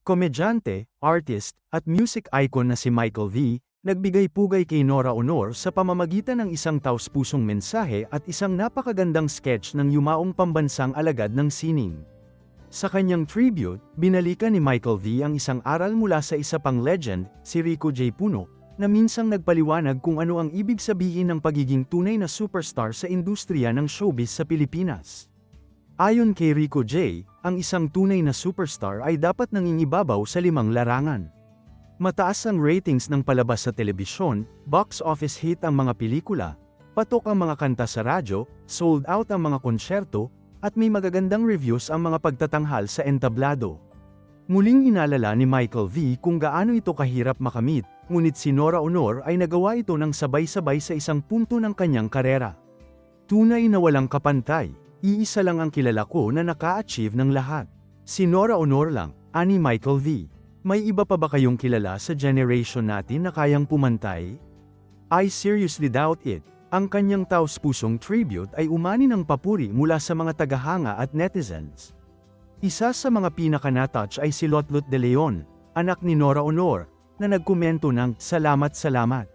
Komedyante, artist, at music icon na si Michael V, nagbigay-pugay kay Nora Honor sa pamamagitan ng isang taus-pusong mensahe at isang napakagandang sketch ng yumaong pambansang alagad ng sining. Sa kanyang tribute, binalikan ni Michael V ang isang aral mula sa isa pang legend, si Rico J. Puno, na minsang nagpaliwanag kung ano ang ibig sabihin ng pagiging tunay na superstar sa industriya ng showbiz sa Pilipinas. Ayon kay Rico J., ang isang tunay na superstar ay dapat nangingibabaw sa 5 larangan. Mataas ang ratings ng palabas sa telebisyon, box office hit ang mga pelikula, patok ang mga kanta sa radyo, sold out ang mga konsyerto, at may magagandang reviews ang mga pagtatanghal sa entablado. Muling inalala ni Michael V kung gaano ito kahirap makamit, ngunit si Nora Honor ay nagawa ito ng sabay-sabay sa isang punto ng kanyang karera. Tunay na walang kapantay. Iisa lang ang kilala ko na naka-achieve ng lahat. Si Nora Honor lang, ani Michael V. May iba pa ba kayong kilala sa generation natin na kayang pumantay? I seriously doubt it. Ang kanyang taus-pusong tribute ay umani ng papuri mula sa mga tagahanga at netizens. Isa sa mga pinaka-natouch ay si Lotlot De Leon, anak ni Nora Honor, na nagkomento ng "Salamat salamat."